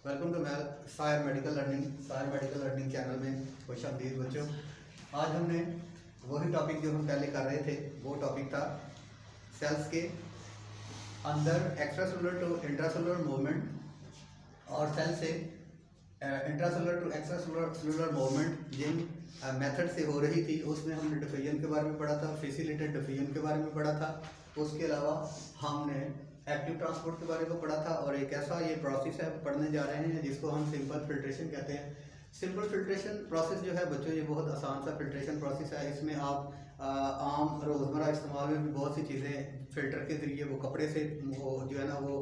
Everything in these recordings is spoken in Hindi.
वेलकम टू सायर मेडिकल लर्निंग चैनल में खुश आमदीद बच्चों। आज हमने वही टॉपिक जो हम पहले कर रहे थे, वो टॉपिक था सेल्स के अंदर एक्स्ट्रासेलुलर टू इंट्रासेलुलर मूवमेंट और सेल से इंट्रासेलुलर टू एक्स्ट्रासेलुलर मूवमेंट जिन मेथड से हो रही थी। उसमें हमने डिफिजन के बारे में पढ़ा था, फैसिलिटेटेड डिफिजन के बारे में पढ़ा था। उसके अलावा हमने एक्टिव ट्रांसपोर्ट के बारे में पढ़ा था और एक ऐसा ये प्रोसेस है पढ़ने जा रहे हैं जिसको हम सिंपल फिल्ट्रेशन कहते हैं। सिंपल फिल्ट्रेशन प्रोसेस जो है बच्चों, ये बहुत आसान सा फिल्ट्रेशन प्रोसेस है। इसमें आप आम रोज़मर्रा इस्तेमाल में भी बहुत सी चीज़ें फ़िल्टर के ज़रिए वो कपड़े से वो जो है ना वो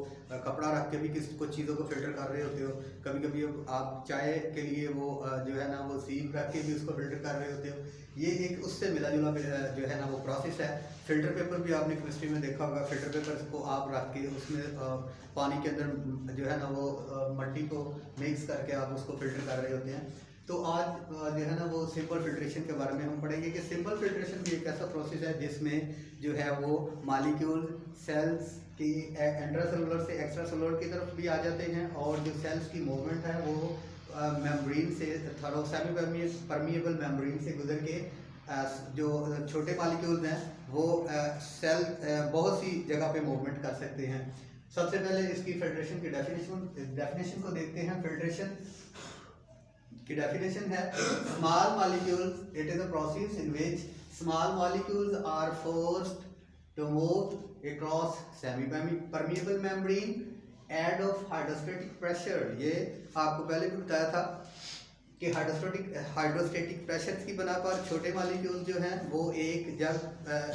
कपड़ा रख के भी कुछ चीज़ों को फ़िल्टर कर रहे होते हो। कभी कभी आप चाय के लिए वो जो है ना वो सीप रख के भी उसको फ़िल्टर कर रहे होते हो। ये एक उससे मिला जुला जो है ना वो प्रोसेस है। फ़िल्टर पेपर भी आपने केमिस्ट्री में देखा होगा। फ़िल्टर पेपर को आप रख के उसमें पानी के अंदर जो है ना वो मट्टी को मिक्स करके आप उसको फ़िल्टर कर रहे होते हैं। तो आज जो है ना वो सिंपल फिल्ट्रेशन के बारे में हम पढ़ेंगे कि सिंपल फिल्ट्रेशन भी एक ऐसा प्रोसेस है जिसमें जो है वो मॉलिक्यूल सेल्स की इंट्रासेलुलर से एक्स्ट्रासेलुलर की तरफ भी आ जाते हैं और जो सेल्स की मूवमेंट है वो मेम्ब्रेन से सेमी परमिएबल मेम्ब्रेन से गुजर के जो छोटे मॉलिक्यूल्स हैं वो सेल बहुत सी जगह पे मूवमेंट कर सकते हैं। सबसे पहले इसकी फिल्ट्रेशन की डेफिनेशन को देखते हैं। फिल्ट्रेशन की डेफिनेशन है small molecules, it is a process in which small molecules are forced to move across semi permeable membrane aid of hydrostatic pressure. ये आपको पहले भी बताया था कि हाइड्रोस्टैटिक प्रेशर की बना पर छोटे मॉलिक्यूल जो हैं वो एक जब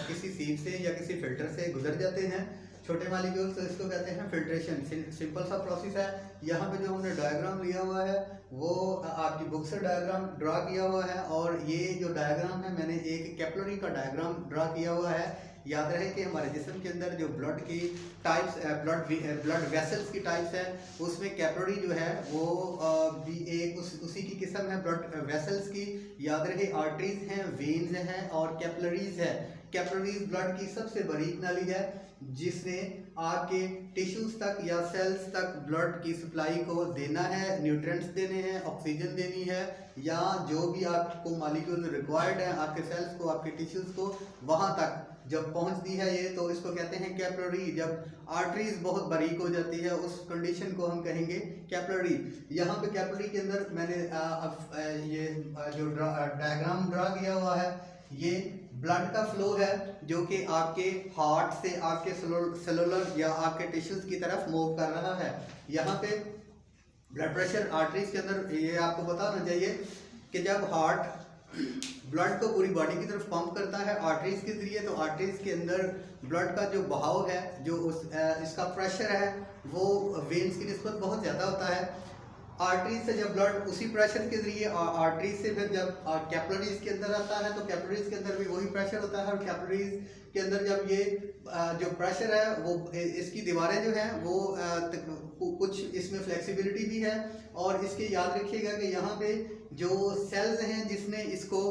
किसी सीप से या किसी फिल्टर से गुजर जाते हैं छोटे मॉलिक्यूल, तो इसको कहते हैं फिल्ट्रेशन। सिंपल सा प्रोसेस है। यहाँ पे जो हमने डायग्राम लिया हुआ है वो आपकी बुक से डायग्राम ड्रा किया हुआ है और ये जो डायग्राम है मैंने एक कैपिलरी का डायग्राम ड्रा किया हुआ है। याद रहे कि हमारे जिस्म के अंदर जो ब्लड की टाइप्स ब्लड वेसल्स की टाइप्स है उसमें कैपिलरी जो है वो भी एक उसी की किस्म है ब्लड वेसल्स की। याद रहे आर्टरीज हैं, वेन्स हैं और कैपिलरीज है। कैपिलरीज ब्लड की सबसे बारीक नाली है जिसने आपके टिश्यूज तक या सेल्स तक ब्लड की सप्लाई को देना है, न्यूट्रिएंट्स देने हैं, ऑक्सीजन देनी है या जो भी आपको मॉलिक्यूल रिक्वायर्ड है आपके सेल्स को, आपके टिश्यूज को, वहां तक जब पहुंचती है ये, तो इसको कहते हैं कैपिलरी। जब आर्टरीज बहुत बारीक हो जाती है उस कंडीशन को हम कहेंगे कैपिलरी। यहाँ पे कैपिलरी के अंदर मैंने ये जो डायग्राम ड्रा किया हुआ है ये ब्लड का फ्लो है जो कि आपके हार्ट से आपके सेलुलर या आपके टिश्यूज की तरफ मूव कर रहा है। यहाँ पे ब्लड प्रेशर आर्टरीज के अंदर ये आपको बताना चाहिए कि जब हार्ट ब्लड को पूरी बॉडी की तरफ पंप करता है आर्टरीज के जरिए, तो आर्टरीज के अंदर ब्लड का जो बहाव है, जो इसका प्रेशर है वो वेन्स की निस्बत बहुत ज़्यादा होता है। आर्टरीज से जब ब्लड उसी प्रेशर के जरिए आर्टरीज से फिर जब कैपिलरीज के अंदर आता है तो कैपिलरीज के अंदर भी वही प्रेशर होता है और कैपिलरीज के अंदर जब ये जो प्रेशर है वो इसकी दीवारें जो हैं वो कुछ इसमें फ्लेक्सिबिलिटी भी है। और इसके याद रखिएगा कि यहाँ पे जो सेल्स हैं जिसने इसको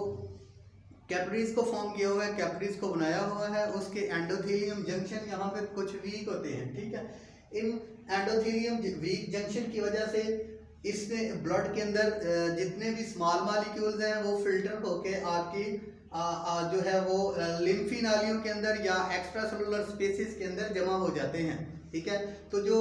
कैपिलरीज को फॉर्म किया हुआ है, कैपिलरीज को बनाया हुआ है, उसके एंडोथेलियम जंक्शन यहाँ पे कुछ वीक होते हैं। ठीक है, इन एंडोथेलियम वीक जंक्शन की वजह से इसमें ब्लड के अंदर जितने भी स्मॉल मॉलिक्यूल्स हैं वो फिल्टर होके आपकी जो है वो लिम्फी नालियों के अंदर या एक्स्ट्रा सेलुलर स्पेसेस के अंदर जमा हो जाते हैं। ठीक है, तो जो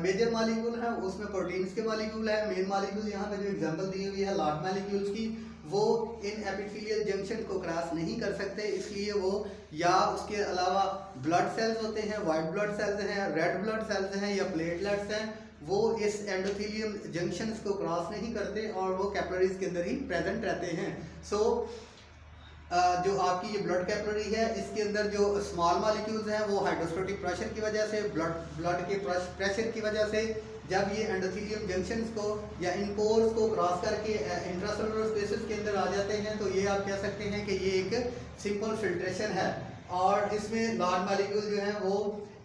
मेजर मॉलिक्यूल है उसमें प्रोटीन्स के मॉलिक्यूल है। मेन मॉलिक्यूल यहाँ पे जो एग्जांपल दी हुई है लार्ज मॉलिक्यूल्स की, वो इन एपिथेलियल जंक्शन को क्रॉस नहीं कर सकते, इसलिए वो या उसके अलावा ब्लड सेल्स होते हैं, वाइट ब्लड सेल्स हैं, रेड ब्लड सेल्स हैं या प्लेटलेट्स हैं, वो इस एंडोथेलियम जंक्शंस को क्रॉस नहीं करते और वो कैपिलरीज के अंदर ही प्रेजेंट रहते हैं। सो जो आपकी ये ब्लड कैपिलरी है इसके अंदर जो स्मॉल मॉलिक्यूल्स हैं वो हाइड्रोस्टैटिक प्रेशर की वजह से, ब्लड के प्रेशर की वजह से जब ये एंडोथेलियम जंक्शंस को या इन पोर्स को क्रॉस करके इंट्रासेलुलर स्पेसेस के अंदर आ जाते हैं, तो ये आप कह सकते हैं कि ये एक सिंपल फिल्ट्रेशन है। और इसमें लार्ज मॉलिक्यूल जो हैं वो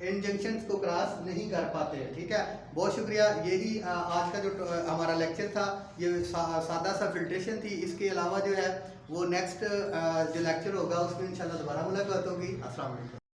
इन जंक्शंस को क्रॉस नहीं कर पाते हैं। ठीक है, बहुत शुक्रिया। यही आज का जो हमारा लेक्चर था ये सादा सा फिल्ट्रेशन थी। इसके अलावा जो है वो नेक्स्ट जो लेक्चर होगा उसमें इंशाल्लाह दोबारा मुलाकात होगी। अस्सलाम वालेकुम।